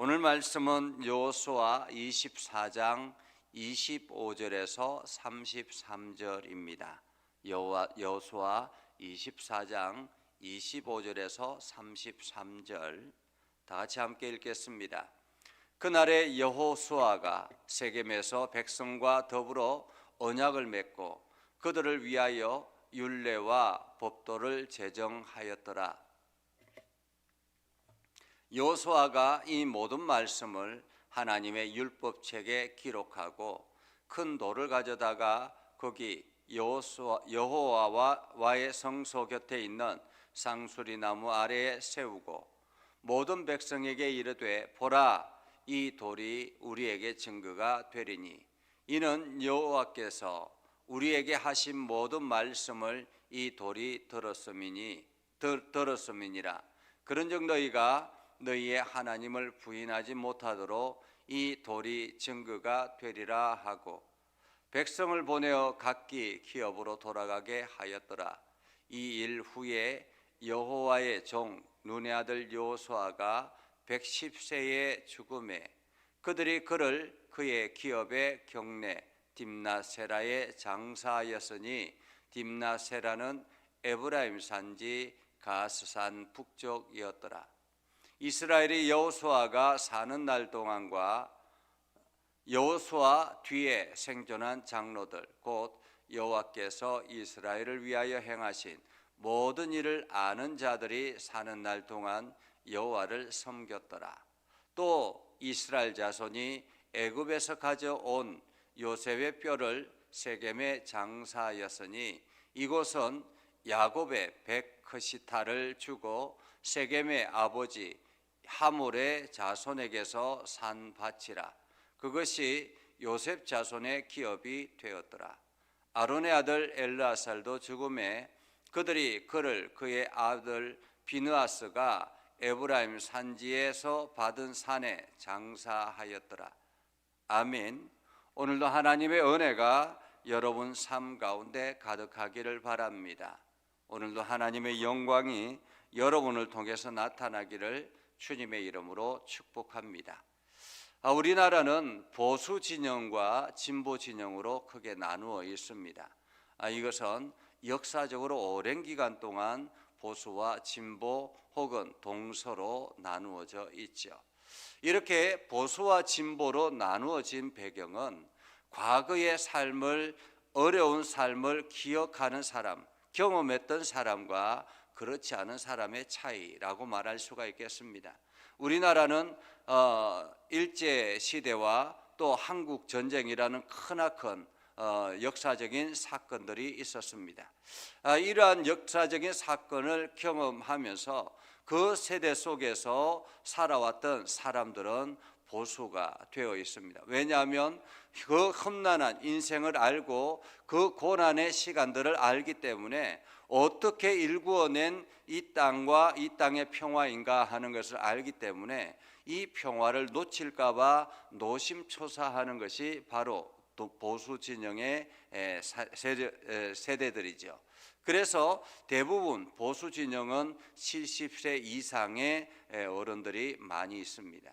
오늘 말씀은 여호수아 24장 25절에서 33절입니다. 여호수아 24장 25절에서 33절 다 같이 함께 읽겠습니다. 그날에 여호수아가 세겜에서 백성과 더불어 언약을 맺고 그들을 위하여 율례와 법도를 제정하였더라. 여호수아가 이 모든 말씀을 하나님의 율법책에 기록하고 큰 돌을 가져다가 거기 여호와와의 성소 곁에 있는 상수리나무 아래에 세우고 모든 백성에게 이르되 보라, 이 돌이 우리에게 증거가 되리니 이는 여호와께서 우리에게 하신 모든 말씀을 이 돌이 들었음이니라. 그런즉 너희가 너희의 하나님을 부인하지 못하도록 이 돌이 증거가 되리라 하고 백성을 보내어 각기 기업으로 돌아가게 하였더라. 이 일 후에 여호와의 종 눈의 아들 여호수아가 110세에 죽음에 그들이 그를 그의 기업의 경내 딥나세라에 장사하였으니 딥나세라는 에브라임 산지 가스산 북쪽이었더라. 이스라엘이 여호수아가 사는 날 동안과 여호수아 뒤에 생존한 장로들 곧 여호와께서 이스라엘을 위하여 행하신 모든 일을 아는 자들이 사는 날 동안 여호와를 섬겼더라. 또 이스라엘 자손이 애굽에서 가져온 요셉의 뼈를 세겜에 장사하였으니 이곳은 야곱의 백크시타를 주고 세겜의 아버지 하몰의 자손에게서 산 밭이라. 그것이 요셉 자손의 기업이 되었더라. 아론의 아들 엘르아살도 죽음에 그들이 그를 그의 아들 비느하스가 에브라임 산지에서 받은 산에 장사하였더라. 아멘. 오늘도 하나님의 은혜가 여러분 삶 가운데 가득하기를 바랍니다. 오늘도 하나님의 영광이 여러분을 통해서 나타나기를 주님의 이름으로 축복합니다. 우리나라는 보수 진영과 진보 진영으로 크게 나누어 있습니다. 이것은 역사적으로 오랜 기간 동안 보수와 진보 혹은 동서로 나누어져 있죠. 이렇게 보수와 진보로 나누어진 배경은 과거의 삶을, 어려운 삶을 기억하는 사람, 경험했던 사람과 그렇지 않은 사람의 차이라고 말할 수가 있겠습니다. 우리나라는 일제시대와 또 한국전쟁이라는 크나큰 역사적인 사건들이 있었습니다. 이러한 역사적인 사건을 경험하면서 그 세대 속에서 살아왔던 사람들은 보수가 되어 있습니다. 왜냐하면 그 험난한 인생을 알고 그 고난의 시간들을 알기 때문에 어떻게 일구어낸 이 땅과 이 땅의 평화인가 하는 것을 알기 때문에 이 평화를 놓칠까 봐 노심초사하는 것이 바로 보수 진영의 세대들이죠. 그래서 대부분 보수 진영은 70세 이상의 어른들이 많이 있습니다.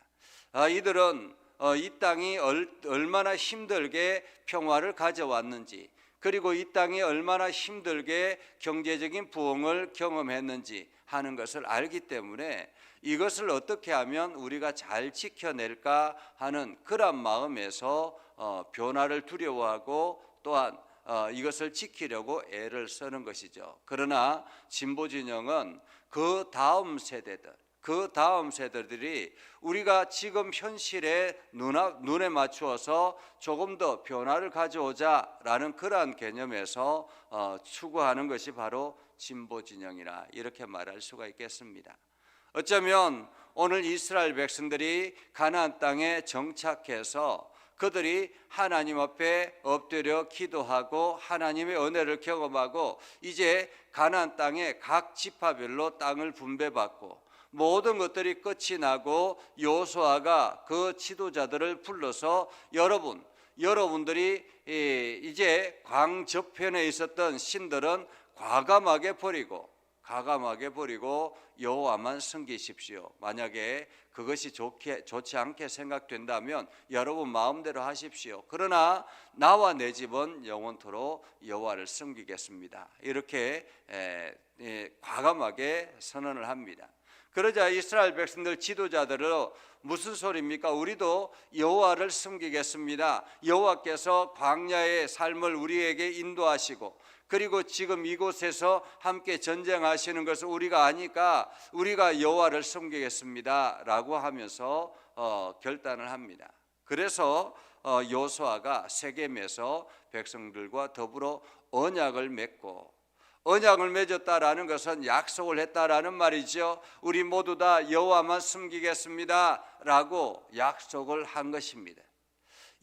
이들은 이 땅이 얼마나 힘들게 평화를 가져왔는지, 그리고 이 땅이 얼마나 힘들게 경제적인 부흥을 경험했는지 하는 것을 알기 때문에 이것을 어떻게 하면 우리가 잘 지켜낼까 하는 그런 마음에서 변화를 두려워하고 또한 이것을 지키려고 애를 쓰는 것이죠. 그러나 진보 진영은 그 다음 세대들이 우리가 지금 현실에 눈에 맞추어서 조금 더 변화를 가져오자라는 그러한 개념에서 추구하는 것이 바로 진보 진영이라 이렇게 말할 수가 있겠습니다. 어쩌면 오늘 이스라엘 백성들이 가나안 땅에 정착해서 그들이 하나님 앞에 엎드려 기도하고 하나님의 은혜를 경험하고 이제 가나안 땅에 각 지파별로 땅을 분배받고 모든 것들이 끝이 나고 여호수아가 그 지도자들을 불러서 여러분들이 이제 광 저편에 있었던 신들은 과감하게 버리고 여호와만 섬기십시오. 만약에 그것이 좋지 않게 생각된다면 여러분 마음대로 하십시오. 그러나 나와 내 집은 영원토록 여호와를 섬기겠습니다. 이렇게 과감하게 선언을 합니다. 그러자 이스라엘 백성들 지도자들은 무슨 소리입니까? 우리도 여호와를 섬기겠습니다. 여호와께서 광야의 삶을 우리에게 인도하시고 그리고 지금 이곳에서 함께 전쟁하시는 것을 우리가 아니까 우리가 여호와를 섬기겠습니다 라고 하면서 결단을 합니다. 그래서 여호수아가 세겜에서 백성들과 더불어 언약을 맺고, 언약을 맺었다라는 것은 약속을 했다라는 말이죠. 우리 모두 다 여호와만 섬기겠습니다 라고 약속을 한 것입니다.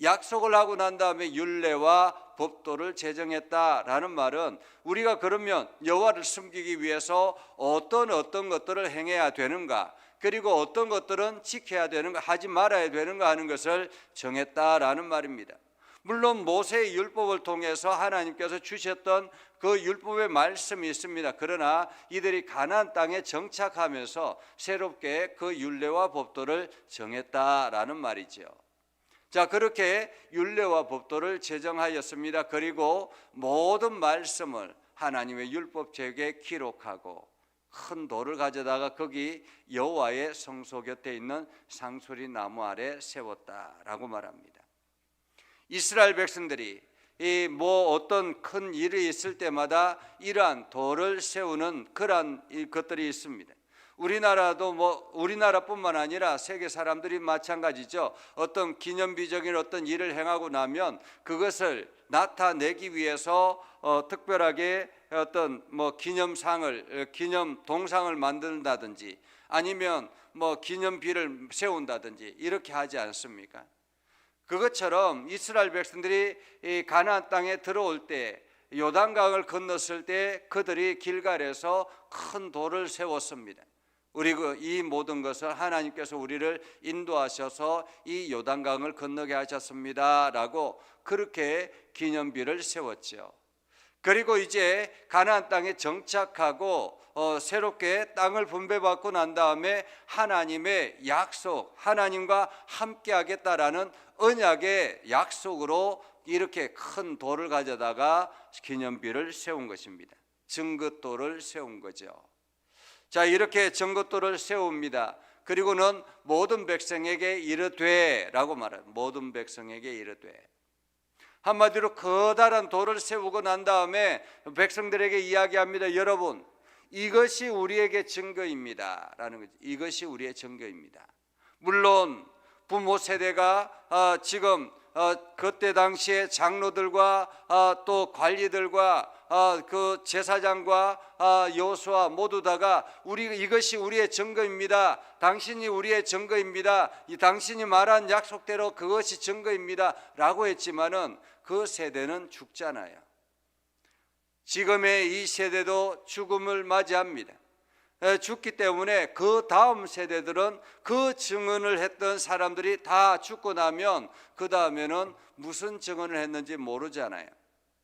약속을 하고 난 다음에 율례와 법도를 제정했다라는 말은 우리가 그러면 여호와를 섬기기 위해서 어떤 것들을 행해야 되는가, 그리고 어떤 것들은 지켜야 되는가, 하지 말아야 되는가 하는 것을 정했다라는 말입니다. 물론 모세의 율법을 통해서 하나님께서 주셨던 그 율법의 말씀이 있습니다. 그러나 이들이 가나안 땅에 정착하면서 새롭게 그 율례와 법도를 정했다라는 말이죠. 자, 그렇게 율례와 법도를 제정하였습니다. 그리고 모든 말씀을 하나님의 율법책에 기록하고 큰 돌을 가져다가 거기 여호와의 성소 곁에 있는 상수리 나무 아래 세웠다라고 말합니다. 이스라엘 백성들이 어떤 큰 일이 있을 때마다 이러한 돌을 세우는 그러한 것들이 있습니다. 우리나라도 우리나라뿐만 아니라 세계 사람들이 마찬가지죠. 어떤 기념비적인 어떤 일을 행하고 나면 그것을 나타내기 위해서 특별하게 어떤 기념 동상을 만든다든지 아니면 기념비를 세운다든지 이렇게 하지 않습니까? 그것처럼 이스라엘 백성들이 이 가나안 땅에 들어올 때 요단강을 건넜을 때 그들이 길갈에서 큰 돌을 세웠습니다. 우리가 이 모든 것을 하나님께서 우리를 인도하셔서 이 요단강을 건너게 하셨습니다라고 그렇게 기념비를 세웠죠. 그리고 이제 가나안 땅에 정착하고 새롭게 땅을 분배받고 난 다음에 하나님의 약속, 하나님과 함께 하겠다라는 언약의 약속으로 이렇게 큰 돌을 가져다가 기념비를 세운 것입니다. 증거돌을 세운 거죠. 자, 이렇게 증거돌을 세웁니다. 그리고는 모든 백성에게 이르되 라고 말해요. 모든 백성에게 이르되. 한마디로 커다란 돌을 세우고 난 다음에 백성들에게 이야기합니다. 여러분, 이것이 우리에게 증거입니다 라는 거죠. 이것이 우리의 증거입니다. 물론 부모 세대가 지금 그때 당시에 장로들과 또 관리들과 그 제사장과 여호수아 모두 다가 이것이 우리의 증거입니다. 당신이 우리의 증거입니다. 당신이 말한 약속대로 그것이 증거입니다 라고 했지만은 그 세대는 죽잖아요. 지금의 이 세대도 죽음을 맞이합니다. 죽기 때문에 그 다음 세대들은 그 증언을 했던 사람들이 다 죽고 나면 그 다음에는 무슨 증언을 했는지 모르잖아요.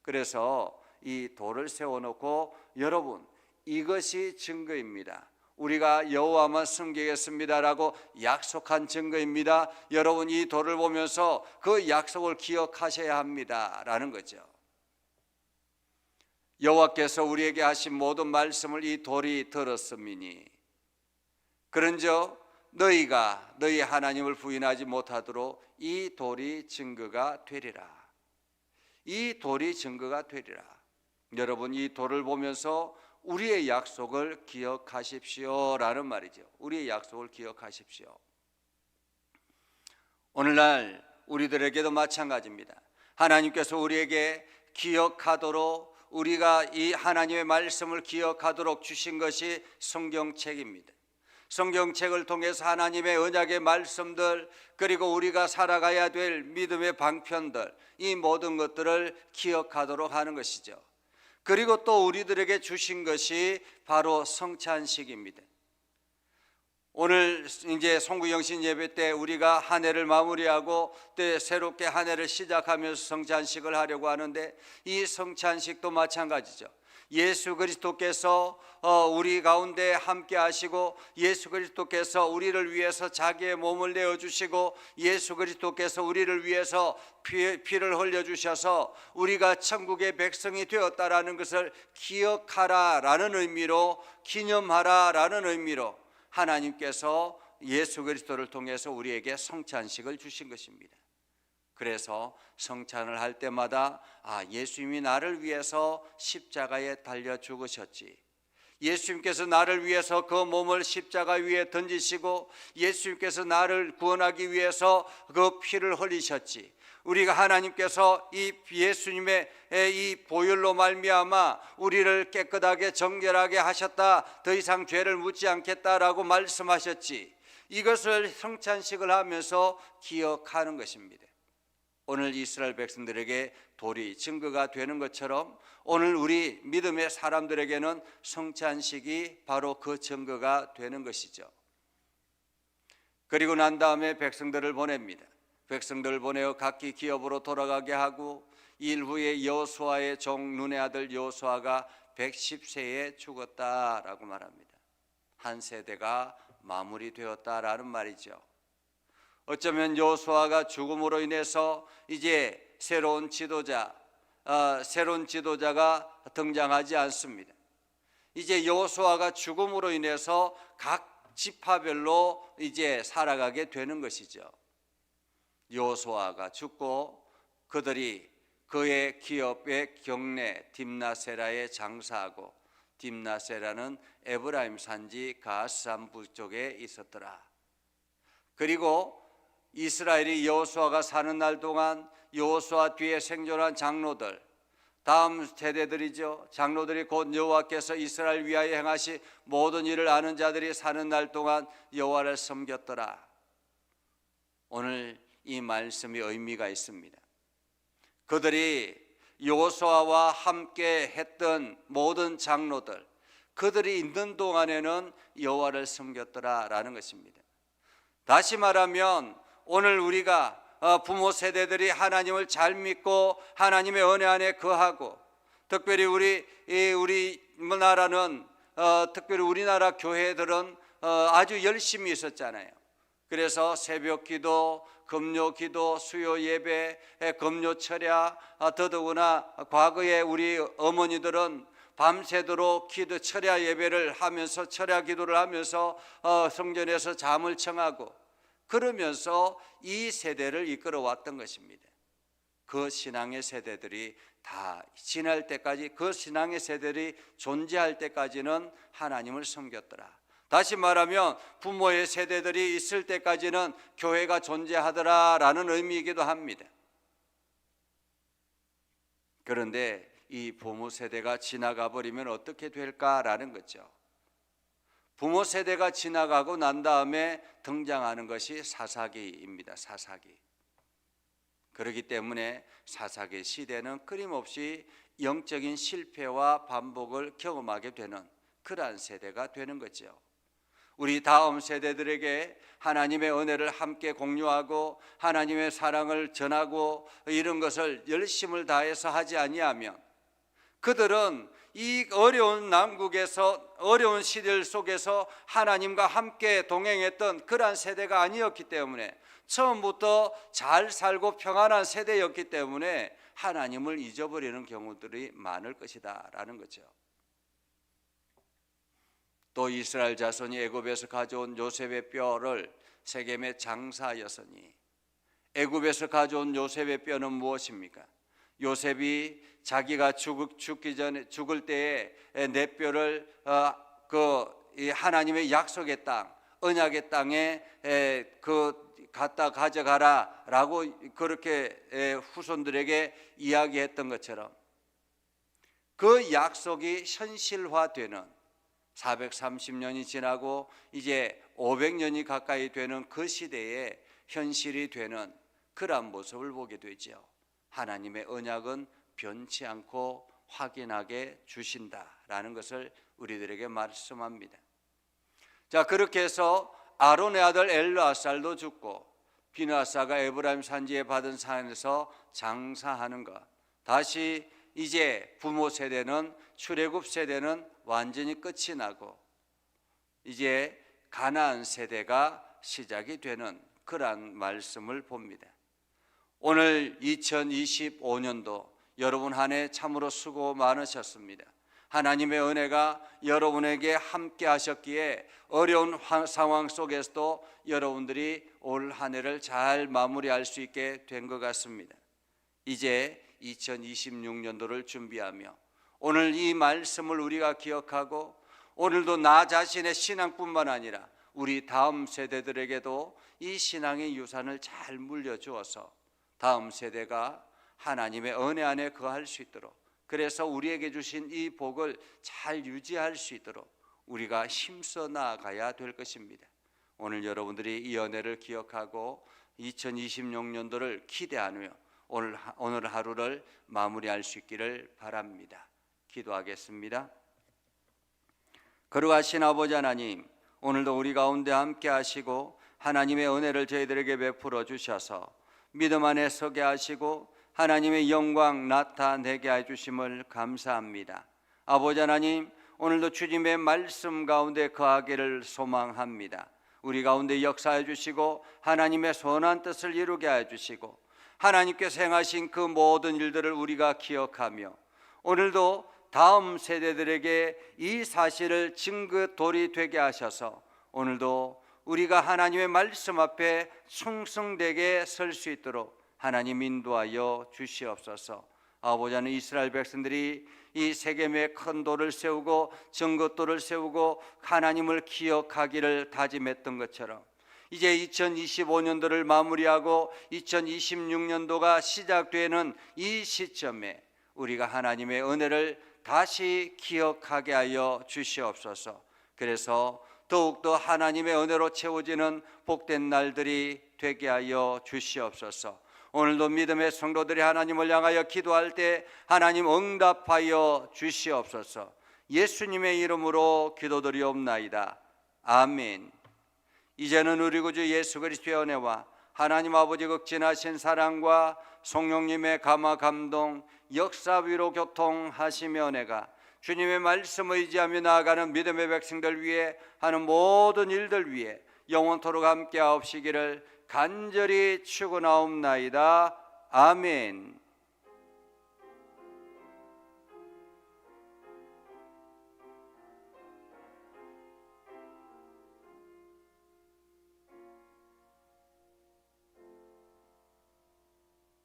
그래서 이 돌을 세워놓고 여러분, 이것이 증거입니다. 우리가 여호와만 섬기겠습니다라고 약속한 증거입니다. 여러분, 이 돌을 보면서 그 약속을 기억하셔야 합니다라는 거죠. 여호와께서 우리에게 하신 모든 말씀을 이 돌이 들었음이니 그런즉 너희가 너희 하나님을 부인하지 못하도록 이 돌이 증거가 되리라. 이 돌이 증거가 되리라. 여러분, 이 돌을 보면서 우리의 약속을 기억하십시오라는 말이죠. 우리의 약속을 기억하십시오. 오늘날 우리들에게도 마찬가지입니다. 하나님께서 우리에게 기억하도록, 우리가 이 하나님의 말씀을 기억하도록 주신 것이 성경책입니다. 성경책을 통해서 하나님의 언약의 말씀들, 그리고 우리가 살아가야 될 믿음의 방편들, 이 모든 것들을 기억하도록 하는 것이죠. 그리고 또 우리들에게 주신 것이 바로 성찬식입니다. 오늘 이제 송구영신 예배 때 우리가 한 해를 마무리하고 또 새롭게 한 해를 시작하면서 성찬식을 하려고 하는데 이 성찬식도 마찬가지죠. 예수 그리스도께서 우리 가운데 함께 하시고, 예수 그리스도께서 우리를 위해서 자기의 몸을 내어주시고, 예수 그리스도께서 우리를 위해서 피를 흘려주셔서 우리가 천국의 백성이 되었다라는 것을 기억하라라는 의미로, 기념하라라는 의미로 하나님께서 예수 그리스도를 통해서 우리에게 성찬식을 주신 것입니다. 그래서 성찬을 할 때마다 예수님이 나를 위해서 십자가에 달려 죽으셨지, 예수님께서 나를 위해서 그 몸을 십자가 위에 던지시고, 예수님께서 나를 구원하기 위해서 그 피를 흘리셨지, 우리가 하나님께서 이 예수님의 이 보혈로 말미암아 우리를 깨끗하게 정결하게 하셨다, 더 이상 죄를 묻지 않겠다라고 말씀하셨지, 이것을 성찬식을 하면서 기억하는 것입니다. 오늘 이스라엘 백성들에게 돌이 증거가 되는 것처럼 오늘 우리 믿음의 사람들에게는 성찬식이 바로 그 증거가 되는 것이죠. 그리고 난 다음에 백성들을 보냅니다. 백성들을 보내어 각기 기업으로 돌아가게 하고, 일 후에 여호수아의 종 눈의 아들 여호수아가 110세에 죽었다라고 말합니다. 한 세대가 마무리되었다라는 말이죠. 어쩌면 여호수아가 죽음으로 인해서 이제 새로운 지도자가 등장하지 않습니다. 이제 여호수아가 죽음으로 인해서 각 지파별로 이제 살아가게 되는 것이죠. 여호수아가 죽고 그들이 그의 기업의 경내 딥나세라에 장사하고, 딥나세라는 에브라임 산지 가스산 북쪽에 있었더라. 그리고 이스라엘이 여호수아가 사는 날 동안 여호수아 뒤에 생존한 장로들, 다음 세대들이죠. 장로들이 곧 여호와께서 이스라엘 위하여 행하시 모든 일을 아는 자들이 사는 날 동안 여호와를 섬겼더라. 오늘 이 말씀이 의미가 있습니다. 그들이 여호수아와 함께 했던 모든 장로들, 그들이 있는 동안에는 여호와를 섬겼더라라는 것입니다. 다시 말하면 오늘 우리가 부모 세대들이 하나님을 잘 믿고 하나님의 은혜 안에 거하고, 특별히 우리 나라는 특별히 우리나라 교회들은 아주 열심히 있었잖아요. 그래서 새벽 기도, 금요 기도, 수요 예배, 금요 철야, 더더구나 과거에 우리 어머니들은 밤새도록 기도 철야 예배를 하면서, 철야 기도를 하면서 성전에서 잠을 청하고, 그러면서 이 세대를 이끌어 왔던 것입니다. 그 신앙의 세대들이 다 지날 때까지, 그 신앙의 세대들이 존재할 때까지는 하나님을 섬겼더라. 다시 말하면 부모의 세대들이 있을 때까지는 교회가 존재하더라라는 의미이기도 합니다. 그런데 이 부모 세대가 지나가 버리면 어떻게 될까라는 거죠. 부모 세대가 지나가고 난 다음에 등장하는 것이 사사기입니다. 사사기. 그렇기 때문에 사사기 시대는 끊임없이 영적인 실패와 반복을 경험하게 되는 그러한 세대가 되는 거죠. 우리 다음 세대들에게 하나님의 은혜를 함께 공유하고 하나님의 사랑을 전하고 이런 것을 열심을 다해서 하지 아니하면, 그들은 이 어려운 남국에서, 어려운 시대 속에서 하나님과 함께 동행했던 그러한 세대가 아니었기 때문에, 처음부터 잘 살고 평안한 세대였기 때문에 하나님을 잊어버리는 경우들이 많을 것이다 라는 거죠. 또 이스라엘 자손이 애굽에서 가져온 요셉의 뼈를 세겜에 장사하였으니, 애굽에서 가져온 요셉의 뼈는 무엇입니까? 요셉이 자기가 죽기 전에, 죽을 때에 내 뼈를 하나님의 약속의 땅, 언약의 땅에 갖다 가져가라라고 그렇게 후손들에게 이야기했던 것처럼, 그 약속이 현실화되는 430년이 지나고 이제 500년이 가까이 되는 그 시대에 현실이 되는 그러한 모습을 보게 되죠. 하나님의 언약은 변치 않고 확인하게 주신다라는 것을 우리들에게 말씀합니다. 자, 그렇게 해서 아론의 아들 엘르아살도 죽고, 비느하사가 에브라임 산지에 받은 산에서 장사하는 것, 다시 이제 부모 세대는, 출애굽 세대는 완전히 끝이 나고 이제 가나안 세대가 시작이 되는 그러한 말씀을 봅니다. 오늘 2025년도 여러분 한 해 참으로 수고 많으셨습니다. 하나님의 은혜가 여러분에게 함께 하셨기에 어려운 상황 속에서도 여러분들이 올 한 해를 잘 마무리할 수 있게 된 것 같습니다. 이제 2026년도를 준비하며 오늘 이 말씀을 우리가 기억하고 오늘도 나 자신의 신앙뿐만 아니라 우리 다음 세대들에게도 이 신앙의 유산을 잘 물려주어서 다음 세대가 하나님의 은혜 안에 거할 수 있도록, 그래서 우리에게 주신 이 복을 잘 유지할 수 있도록 우리가 힘써 나아가야 될 것입니다. 오늘 여러분들이 이 은혜를 기억하고 2026년도를 기대하며 오늘 하루를 마무리할 수 있기를 바랍니다. 기도하겠습니다. 거룩하신 아버지 하나님, 오늘도 우리 가운데 함께 하시고 하나님의 은혜를 저희들에게 베풀어 주셔서 믿음 안에 서게 하시고 하나님의 영광 나타내게 해주심을 감사합니다. 아버지 하나님, 오늘도 주님의 말씀 가운데 거하기를 소망합니다. 우리 가운데 역사해 주시고 하나님의 선한 뜻을 이루게 해주시고 하나님께서 행하신 그 모든 일들을 우리가 기억하며 오늘도 다음 세대들에게 이 사실을 증거돌이 되게 하셔서 오늘도 우리가 하나님의 말씀 앞에 충성되게 설 수 있도록 하나님 인도하여 주시옵소서. 아버지 하나님, 이스라엘 백성들이 이 세겜에 큰 돌을 세우고 증거돌을 세우고 하나님을 기억하기를 다짐했던 것처럼 이제 2025년도를 마무리하고 2026년도가 시작되는 이 시점에 우리가 하나님의 은혜를 다시 기억하게 하여 주시옵소서. 그래서 더욱더 하나님의 은혜로 채워지는 복된 날들이 되게 하여 주시옵소서. 오늘도 믿음의 성도들이 하나님을 향하여 기도할 때 하나님 응답하여 주시옵소서. 예수님의 이름으로 기도드리옵나이다. 아멘. 이제는 우리 구주 예수 그리스도의 은혜와 하나님 아버지 극진하신 사랑과 성령님의 감화 감동 역사 위로 교통하시며 은혜가 주님의 말씀을 의지하며 나아가는 믿음의 백성들 위해 하는 모든 일들 위해 영원토록 함께 하옵시기를 간절히 축원하옵나이다. 아멘.